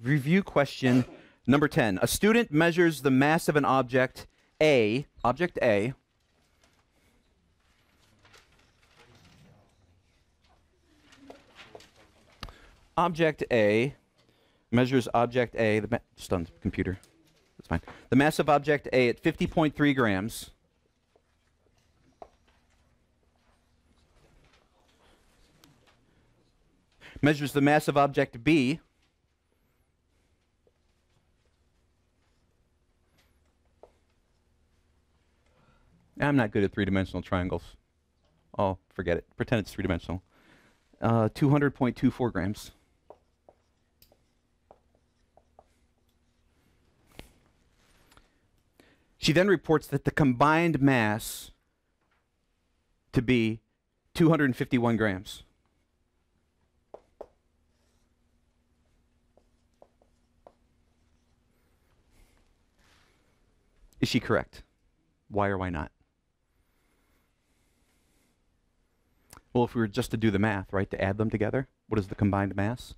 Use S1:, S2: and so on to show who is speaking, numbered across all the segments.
S1: Review question number 10. A student measures the mass of an object A, Object A measures object A, just on the computer, that's fine. The mass of object A at 50.3 grams. Measures the mass of object B I'm not good at three-dimensional triangles. Oh, forget it. Pretend it's three-dimensional. 200.24 grams. She then reports that the combined mass to be 251 grams. Is she correct? Why or why not? Well, if we were just to do the math, right, to add them together, what is the combined mass?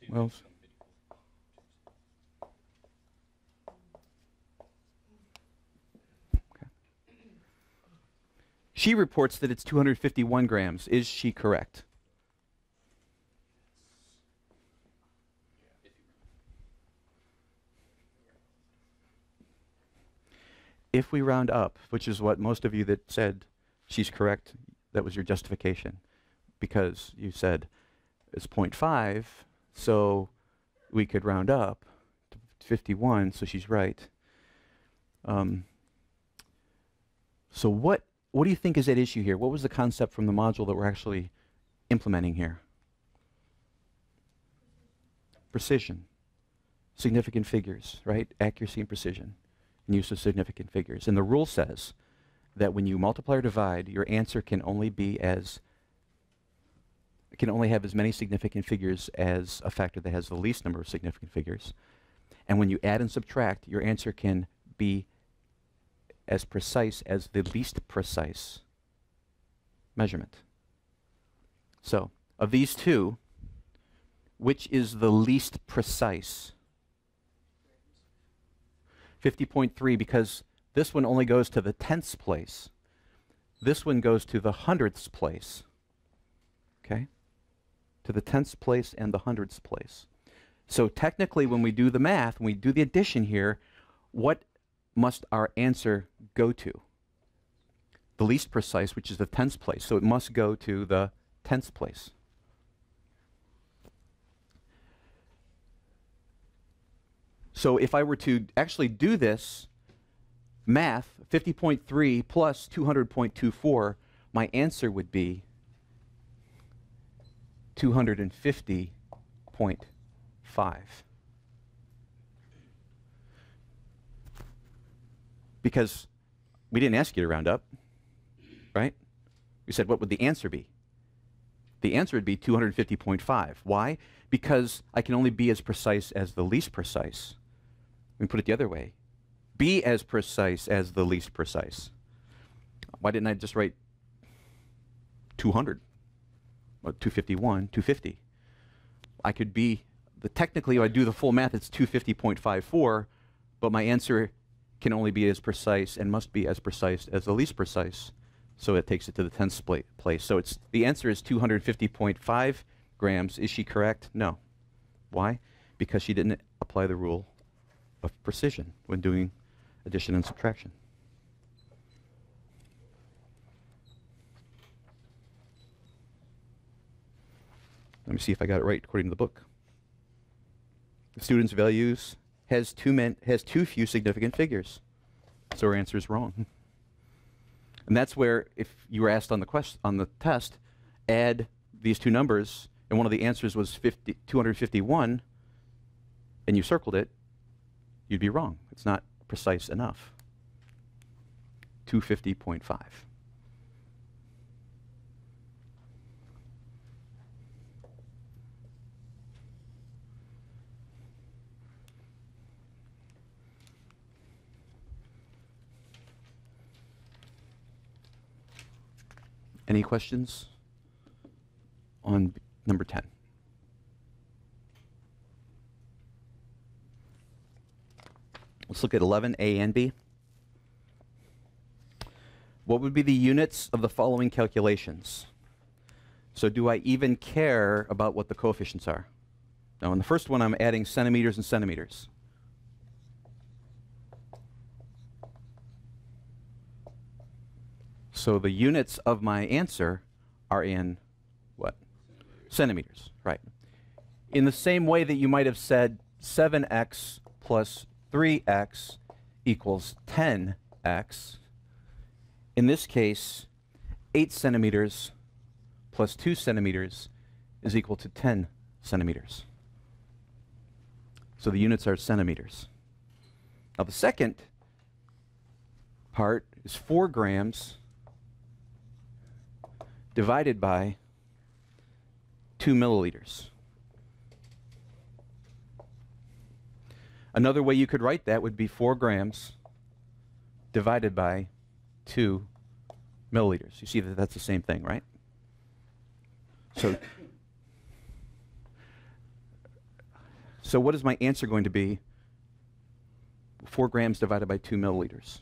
S1: Well, okay. She reports that it's 251 grams. Is she correct? If we round up, which is what most of you that said she's correct, that was your justification, because you said it's 0.5, so we could round up to 51, so she's right. So what do you think is at issue here? What was the concept from the module that we're actually implementing here? Precision, significant figures, right? Accuracy and precision, and use of significant figures. And the rule says that when you multiply or divide, your answer can only have as many significant figures as a factor that has the least number of significant figures. And when you add and subtract, your answer can be as precise as the least precise measurement. So, of these two, which is the least precise? 50.3, because this one only goes to the tenths place. This one goes to the hundredths place. Okay? To the tenths place and the hundredths place. So technically, when we do the math, when we do the addition here, what must our answer go to? The least precise, which is the tenths place. So it must go to the tenths place. So if I were to actually do this math, 50.3 plus 200.24, my answer would be 250.5. Because we didn't ask you to round up, right? We said, what would the answer be? The answer would be 250.5. Why? Because I can only be as precise as the least precise. Let me put it the other way. Be as precise as the least precise. Why didn't I just write 200? Or 251, 250. I could be, technically if I do the full math, it's 250.54, but my answer can only be as precise and must be as precise as the least precise. So it takes it to the tenths place. So the answer is 250.5 grams. Is she correct? No. Why? Because she didn't apply the rule of precision when doing addition and subtraction. Let me see if I got it right according to the book. The student's values has too few significant figures. So our answer is wrong. And that's where, if you were asked on the test, add these two numbers, and one of the answers was 251, and you circled it, you'd be wrong. It's not precise enough. 250.5. Any questions on number 10? Let's look at 11, A and B. What would be the units of the following calculations? So do I even care about what the coefficients are? Now, in the first one, I'm adding centimeters and centimeters. So the units of my answer are in what? Centimeters, right. In the same way that you might have said 7x plus 3x equals 10x, in this case, 8 centimeters plus 2 centimeters is equal to 10 centimeters. So the units are centimeters. Now the second part is 4 grams divided by 2 milliliters. Another way you could write that would be 4 grams divided by 2 milliliters. You see that that's the same thing, right? So what is my answer going to be? 4 grams divided by 2 milliliters.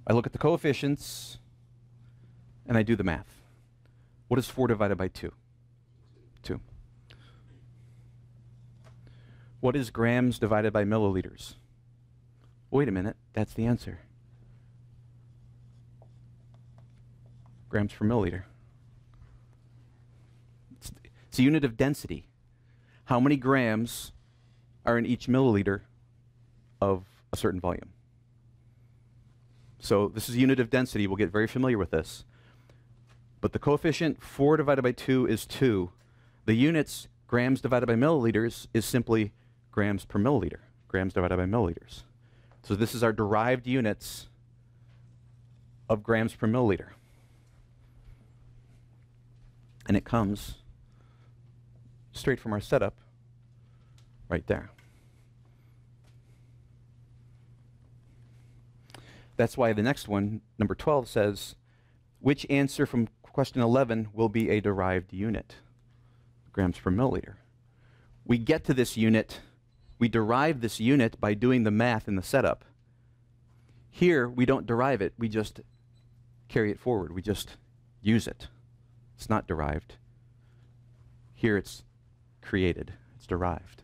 S1: I look at the coefficients and I do the math. What is 4 divided by 2? 2. What is grams divided by milliliters? Wait a minute, that's the answer. Grams per milliliter. It's a unit of density. How many grams are in each milliliter of a certain volume? So this is a unit of density. We'll get very familiar with this. But the coefficient 4 divided by 2 is 2. The units, grams divided by milliliters, is simply grams per milliliter. Grams divided by milliliters. So this is our derived units of grams per milliliter. And it comes straight from our setup right there. That's why the next one, number 12, says, which answer from question 11 will be a derived unit? Grams per milliliter. We get to this unit, we derive this unit by doing the math in the setup. Here, we don't derive it, we just carry it forward, we just use it. It's not derived. Here it's created, it's derived.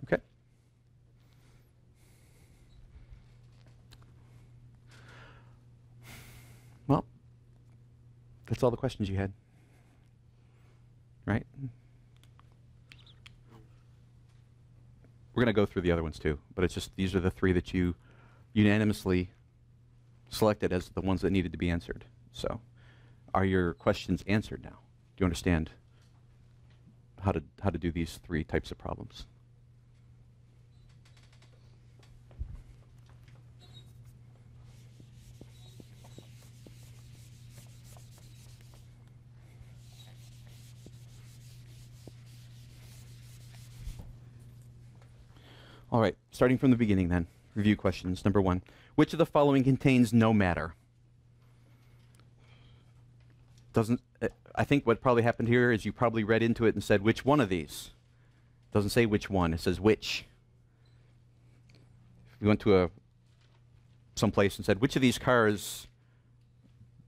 S1: Okay? Well, that's all the questions you had, right? We're going to go through the other ones too, but it's just these are the 3 that you unanimously selected as the ones that needed to be answered. So, are your questions answered now? Do you understand how to do these 3 types of problems? All right, starting from the beginning then. Review questions. Number 1. Which of the following contains no matter? I think what probably happened here is you probably read into it and said, which one of these? It doesn't say which one, it says which. If you went to someplace and said, which of these cars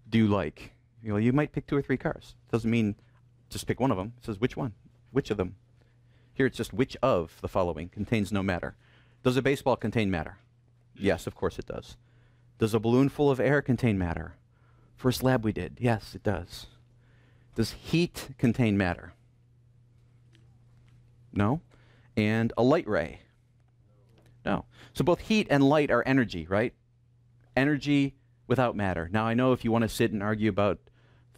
S1: do you like? You might pick 2 or 3 cars. It doesn't mean just pick one of them. It says which one? Which of them? Here it's just which of the following contains no matter. Does a baseball contain matter? Yes, of course it does. Does a balloon full of air contain matter? First lab we did. Yes, it does. Does heat contain matter? No. And a light ray? No. So both heat and light are energy, right? Energy without matter. Now I know if you want to sit and argue about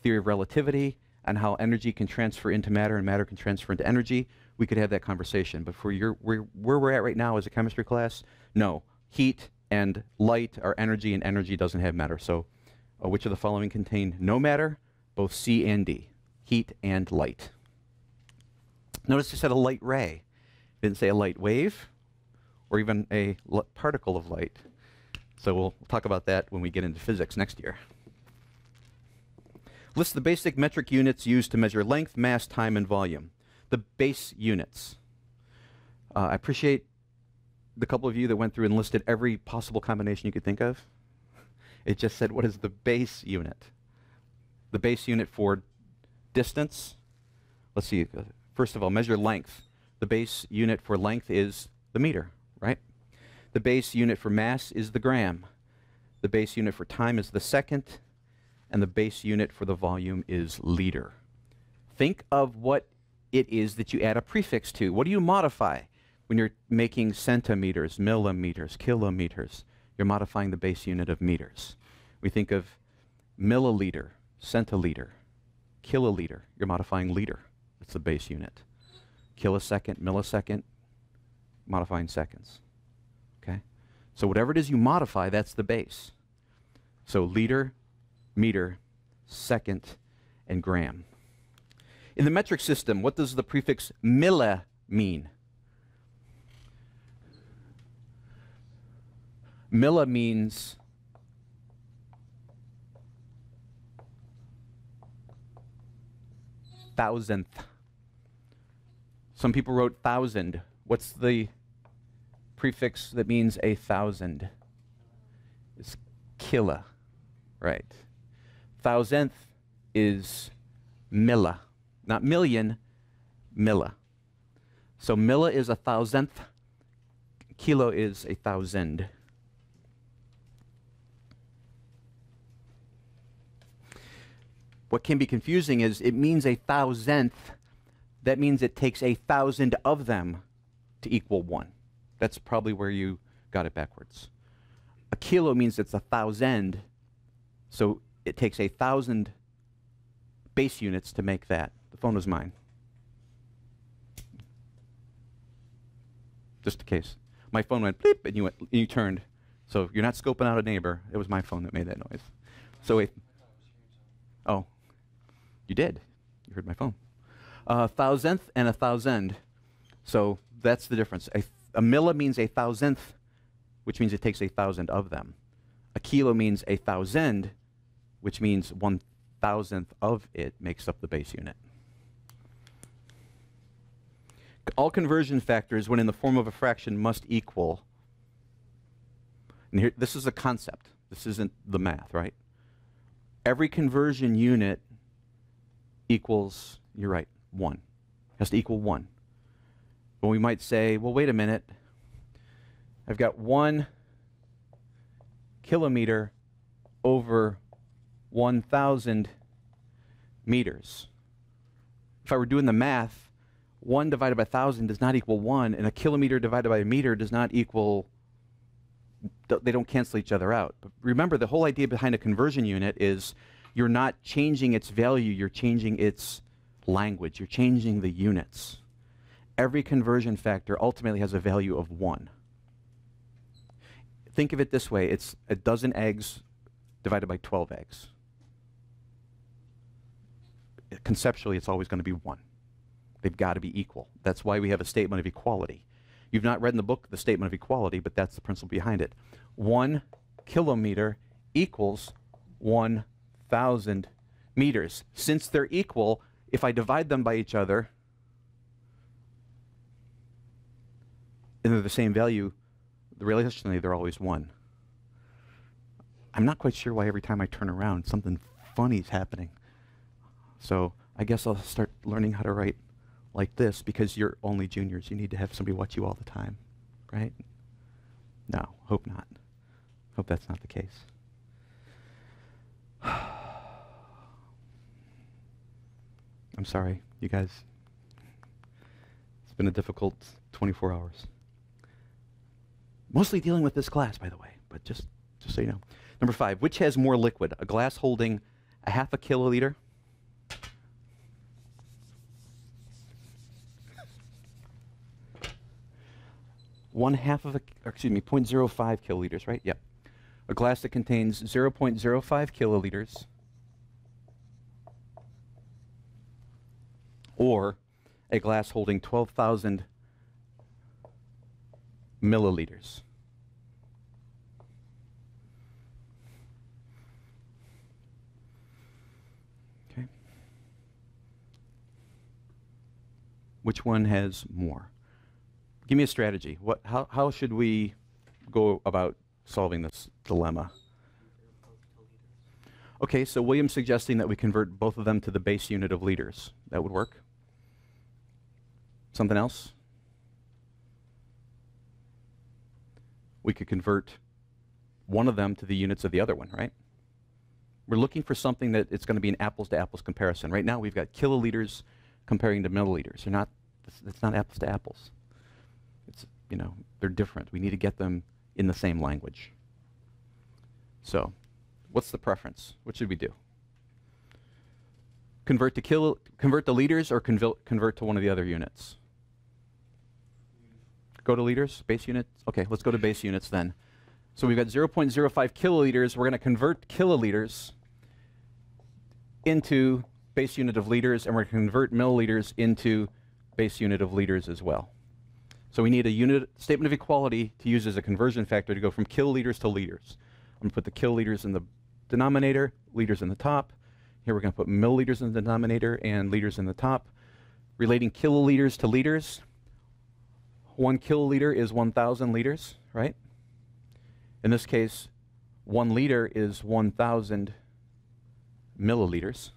S1: theory of relativity and how energy can transfer into matter and matter can transfer into energy, we could have that conversation. But for where we're at right now as a chemistry class, no. Heat and light are energy, and energy doesn't have matter. So which of the following contain no matter? Both C and D. Heat and light. Notice I said a light ray. Didn't say a light wave or even a particle of light. So we'll talk about that when we get into physics next year. List the basic metric units used to measure length, mass, time, and volume. The base units. I appreciate the couple of you that went through and listed every possible combination you could think of. It just said, what is the base unit? The base unit for distance. Let's see. First of all, measure length. The base unit for length is the meter, right? The base unit for mass is the gram. The base unit for time is the second. And the base unit for the volume is liter. Think of what it is that you add a prefix to. What do you modify when you're making centimeters, millimeters, kilometers? You're modifying the base unit of meters. We think of milliliter, centiliter, kiloliter. You're modifying liter. That's the base unit. Kilosecond, millisecond, modifying seconds. Okay? So whatever it is you modify, that's the base. So liter, meter, second, and gram. In the metric system, what does the prefix milli mean? Milli means thousandth. Some people wrote thousand. What's the prefix that means 1,000? It's killa, right? Thousandth is milla, not million, milla. So milla is 1,000th, kilo is 1,000. What can be confusing is it means 1,000th. That means it takes 1,000 of them to equal 1. That's probably where you got it backwards. A kilo means it's 1,000, so it takes 1,000 base units to make that. The phone was mine. Just in case. My phone went bleep, and you turned. So you're not scoping out a neighbor. It was my phone that made that noise. So oh, you did. You heard my phone. 1,000th and 1,000. So that's the difference. A milli means 1,000th, which means it takes 1,000 of them. A kilo means 1,000, which means 1,000th of it makes up the base unit. All conversion factors, when in the form of a fraction, must equal. And here, this is a concept. This isn't the math, right? Every conversion unit equals, you're right, 1. It has to equal 1. But we might say, well, wait a minute. I've got 1 kilometer over 1,000 meters. If I were doing the math, 1 divided by 1,000 does not equal 1, and a kilometer divided by a meter does not equal, they don't cancel each other out. But remember, the whole idea behind a conversion unit is you're not changing its value, you're changing its language, you're changing the units. Every conversion factor ultimately has a value of 1. Think of it this way, it's a dozen eggs divided by 12 eggs. Conceptually, it's always going to be 1. They've got to be equal. That's why we have a statement of equality. You've not read in the book the statement of equality, but that's the principle behind it. 1 kilometer equals 1,000 meters. Since they're equal, if I divide them by each other, and they're the same value, relationally they're always 1. I'm not quite sure why every time I turn around, something funny is happening. So I guess I'll start learning how to write like this, because you're only juniors. You need to have somebody watch you all the time, right? No, hope not. Hope that's not the case. I'm sorry, you guys. It's been a difficult 24 hours. Mostly dealing with this class, by the way, but just so you know. Number 5, which has more liquid? A glass holding a 1/2 kiloliter? One half of 0.05 kiloliters, right? Yep. A glass that contains 0.05 kiloliters, or a glass holding 12,000 milliliters. Okay. Which one has more? Give me a strategy. How should we go about solving this dilemma? Okay, so William's suggesting that we convert both of them to the base unit of liters. That would work. Something else? We could convert one of them to the units of the other one, right? We're looking for something that it's going to be an apples-to-apples comparison. Right now we've got kiloliters comparing to milliliters. It's not apples to apples. It's, they're different. We need to get them in the same language. So, what's the preference? What should we do? Convert to liters or convert to one of the other units? Go to liters, base units? Okay, let's go to base units then. So we've got 0.05 kiloliters. We're going to convert kiloliters into base unit of liters, and we're going to convert milliliters into base unit of liters as well. So we need a unit statement of equality to use as a conversion factor to go from kiloliters to liters. I'm going to put the kiloliters in the denominator, liters in the top. Here we're going to put milliliters in the denominator and liters in the top. Relating kiloliters to liters, 1 kiloliter is 1,000 liters, right? In this case, 1 liter is 1,000 milliliters.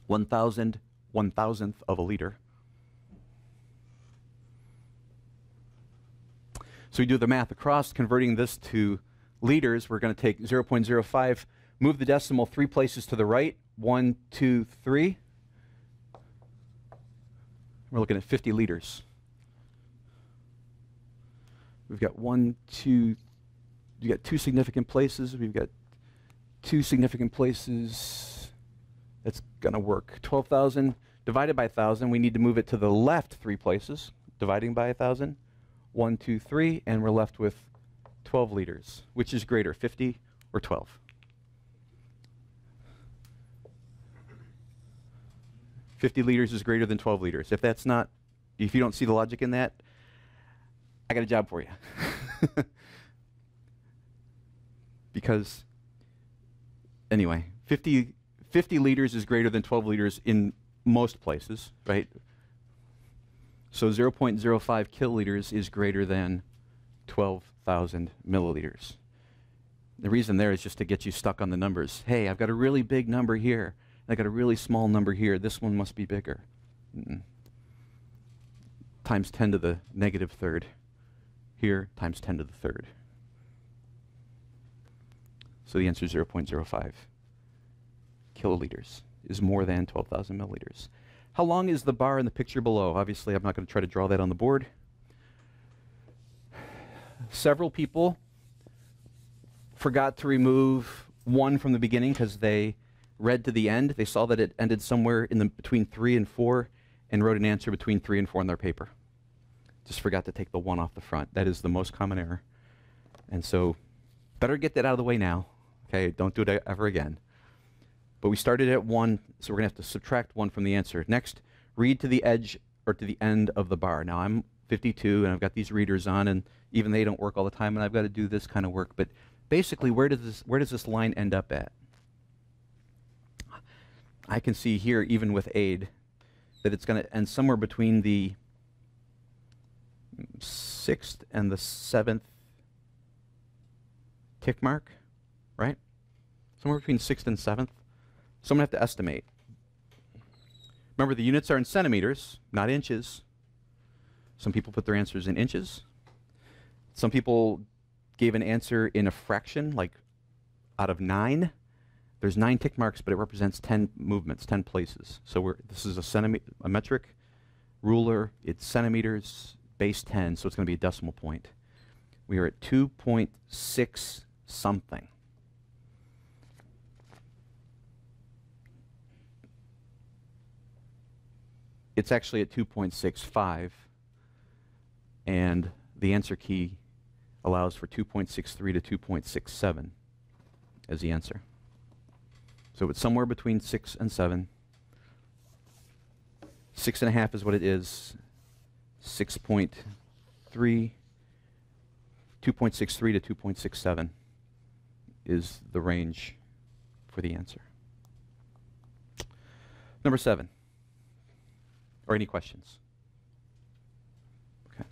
S1: 1,000 1,000th of a liter. So we do the math across, converting this to liters. We're going to take 0.05, move the decimal 3 places to the right, 1, 2, 3. We're looking at 50 liters. We've got 1, 2, you got 2 significant places. We've got 2 significant places. That's going to work. 12,000 divided by 1,000. We need to move it to the left 3 places, dividing by 1,000. 1, 2, 3, and we're left with 12 liters. Which is greater, 50 or 12? 50 liters is greater than 12 liters. If you don't see the logic in that, I got a job for you. Because, anyway, 50 liters is greater than 12 liters in most places, right? So 0.05 kiloliters is greater than 12,000 milliliters. The reason there is just to get you stuck on the numbers. Hey, I've got a really big number here, and I've got a really small number here. This one must be bigger. Times 10 to the negative third. Here, times 10 to the third. So the answer is 0.05 kiloliters is more than 12,000 milliliters. How long is the bar in the picture below? Obviously, I'm not going to try to draw that on the board. Several people forgot to remove 1 from the beginning because they read to the end. They saw that it ended somewhere in between 3 and 4 and wrote an answer between 3 and 4 on their paper. Just forgot to take the 1 off the front. That is the most common error. And so better get that out of the way now. Okay, don't do it ever again. But we started at 1, so we're going to have to subtract 1 from the answer. Next, read to the edge or to the end of the bar. Now, I'm 52, and I've got these readers on, and even they don't work all the time, and I've got to do this kind of work. But basically, where does this line end up at? I can see here, even with aid, that it's going to end somewhere between the 6th and the 7th tick mark, right? Somewhere between 6th and 7th. So I'm going to have to estimate. Remember, the units are in centimeters, not inches. Some people put their answers in inches. Some people gave an answer in a fraction, like out of 9. There's 9 tick marks, but it represents 10 movements, 10 places. So this is a metric ruler. It's centimeters, base 10, so it's going to be a decimal point. We are at 2.6 something. It's actually at 2.65, and the answer key allows for 2.63 to 2.67 as the answer. So it's somewhere between 6 and 7. 6.5 is what it is. 6.3 2.63 to 2.67 is the range for the answer. Number 7. Or any questions? Okay.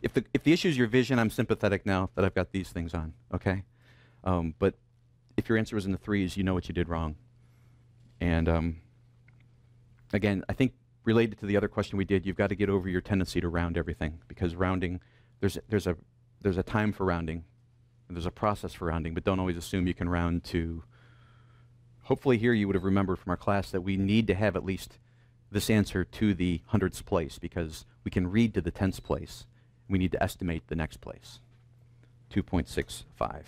S1: If the issue is your vision, I'm sympathetic now that I've got these things on, okay? But if your answer was in the 3s, you know what you did wrong. And again, I think related to the other question we did, you've got to get over your tendency to round everything, because rounding, there's a time for rounding, and there's a process for rounding, but don't always assume you can round to. Hopefully here you would have remembered from our class that we need to have at least this answer to the hundredths place, because we can read to the tenths place. We need to estimate the next place. 2.65.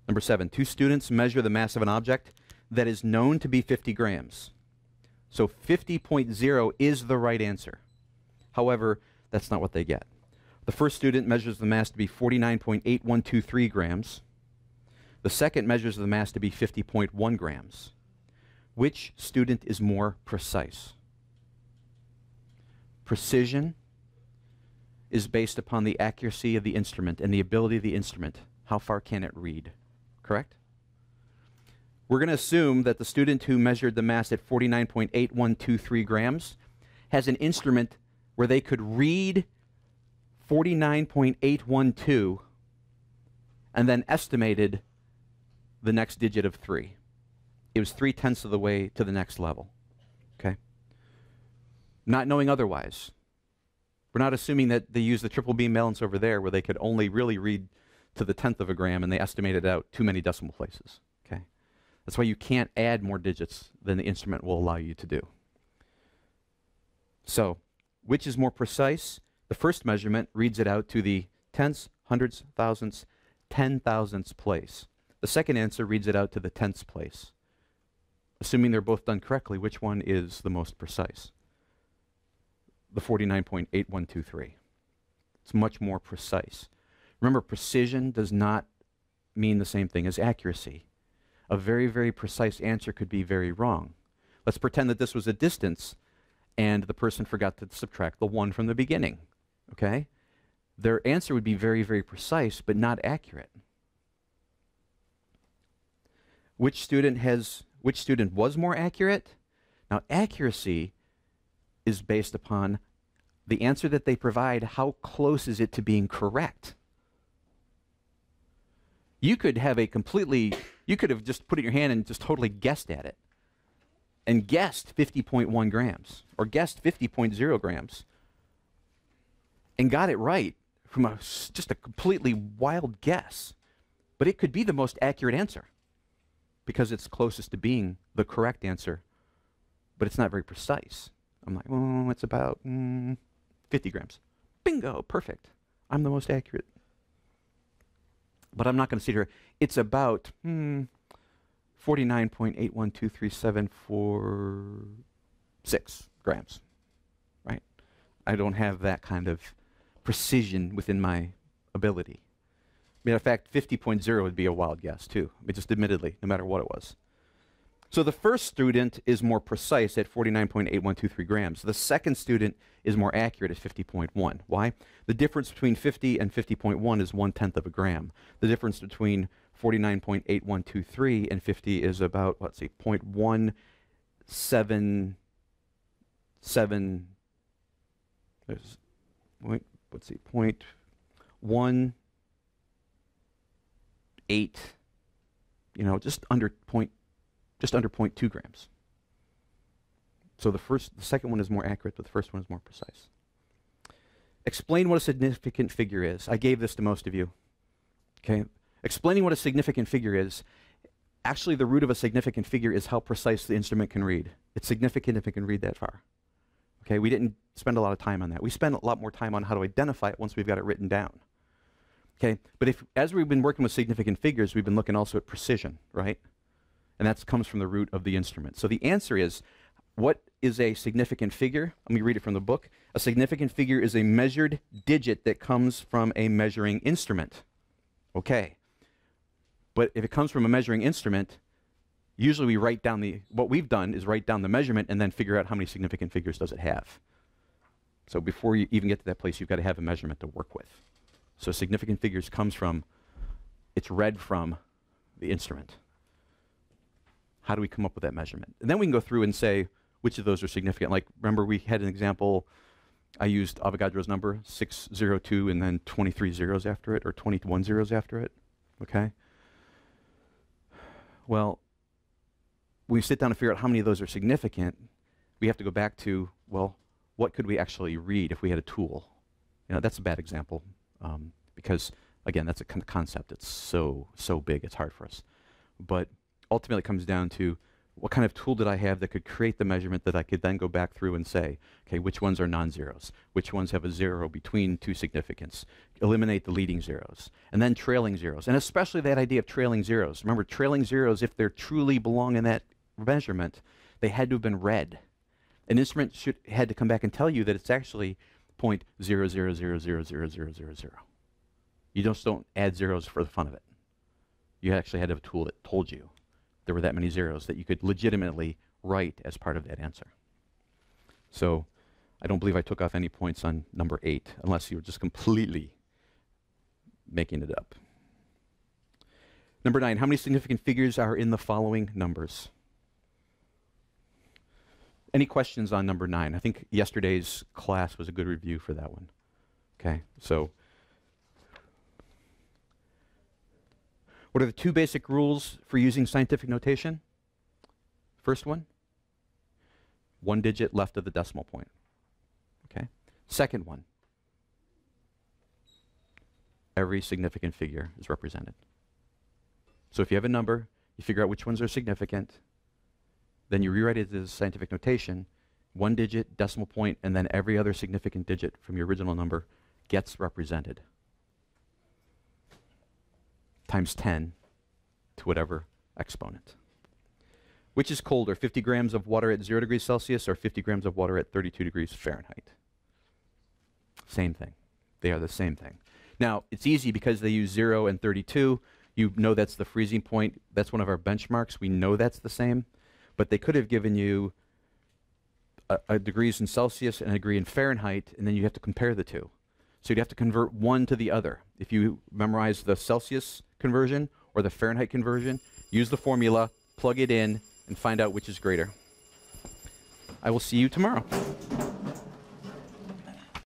S1: Number 7, 2 students measure the mass of an object that is known to be 50 grams. So 50.0 is the right answer. However, that's not what they get. The first student measures the mass to be 49.8123 grams. The second measures the mass to be 50.1 grams. Which student is more precise? Precision is based upon the accuracy of the instrument and the ability of the instrument. How far can it read? Correct? We're going to assume that the student who measured the mass at 49.8123 grams has an instrument where they could read 49.812 and then estimated the next digit of 3. It was 3/10 of the way to the next level. Okay? Not knowing otherwise. We're not assuming that they use the triple beam balance over there where they could only really read to the 10th of a gram and they estimated out too many decimal places. Okay? That's why you can't add more digits than the instrument will allow you to do. So, which is more precise? The first measurement reads it out to the tenths, hundredths, thousandths, 10,000ths place. The second answer reads it out to the tenths place. Assuming they're both done correctly, which one is the most precise? The 49.8123. It's much more precise. Remember, precision does not mean the same thing as accuracy. A very, very precise answer could be very wrong. Let's pretend that this was a distance and the person forgot to subtract the 1 from the beginning. Okay? Their answer would be very, very precise, but not accurate. Which student was more accurate? Now, accuracy is based upon the answer that they provide. How close is it to being correct? You could have you could have just put it in your hand and just totally guessed at it. And guessed 50.1 grams, or guessed 50.0 grams, and got it right from just a completely wild guess. But it could be the most accurate answer, because it's closest to being the correct answer, but it's not very precise. I'm like, oh, it's about 50 grams. Bingo, perfect. I'm the most accurate. But I'm not going to sit here. It's about 49.812374.6 grams, right? I don't have that kind of precision within my ability. Matter of fact, 50.0 would be a wild guess, too. I mean, just admittedly, no matter what it was. So the first student is more precise at 49.8123 grams. The second student is more accurate at 50.1. Why? The difference between 50 and 50.1 is 1/10 of a gram. The difference between 49.8123 and 50 is about, let's see, 0.177, let's see, 0.18, just under 0.2 grams. So the second one is more accurate, but the first one is more precise. Explain what a significant figure is. I gave this to most of you. Okay? Explaining what a significant figure is, actually the root of a significant figure is how precise the instrument can read. It's significant if it can read that far. Okay? We didn't spend a lot of time on that. We spend a lot more time on how to identify it once we've got it written down. Okay? But as we've been working with significant figures, we've been looking also at precision, right? And that comes from the root of the instrument. So the answer is, what is a significant figure? Let me read it from the book. A significant figure is a measured digit that comes from a measuring instrument. Okay. But if it comes from a measuring instrument, usually we write down what we've done is write down the measurement and then figure out how many significant figures does it have. So before you even get to that place, you've got to have a measurement to work with. So significant figures comes from, it's read from the instrument. How do we come up with that measurement? And then we can go through and say which of those are significant. Like, remember we had an example, I used Avogadro's number, 602, and then 23 zeros after it, or 21 zeros after it, okay? Well, when we sit down and figure out how many of those are significant, we have to go back to, well, what could we actually read if we had a tool? You know, that's a bad example, because, again, that's a concept. It's so big, it's hard for us. But ultimately it comes down to, what kind of tool did I have that could create the measurement that I could then go back through and say, okay, which ones are non-zeros? Which ones have a zero between two significance? Eliminate the leading zeros. And then trailing zeros. And especially that idea of trailing zeros. Remember, trailing zeros, if they truly belong in that measurement, they had to have been read. An instrument had to come back and tell you that it's actually 0.00000000. You just don't add zeros for the fun of it. You actually had to have a tool that told you there were that many zeros that you could legitimately write as part of that answer. So I don't believe I took off any points on number 8, unless you were just completely making it up. Number 9, how many significant figures are in the following numbers? Any questions on number 9? I think yesterday's class was a good review for that one. Okay, so what are the 2 basic rules for using scientific notation? First one, 1 digit left of the decimal point. Okay. Second one, every significant figure is represented. So if you have a number, you figure out which ones are significant, then you rewrite it as scientific notation, 1 digit, decimal point, and then every other significant digit from your original number gets represented. Times 10 to whatever exponent. Which is colder, 50 grams of water at 0 degrees Celsius or 50 grams of water at 32 degrees Fahrenheit? Same thing. They are the same thing. Now, it's easy because they use 0 and 32. You know that's the freezing point. That's one of our benchmarks. We know that's the same. But they could have given you a degrees in Celsius and a degree in Fahrenheit, and then you have to compare the two. So you'd have to convert one to the other. If you memorize the Celsius conversion or the Fahrenheit conversion, use the formula, plug it in, and find out which is greater. I will see you tomorrow.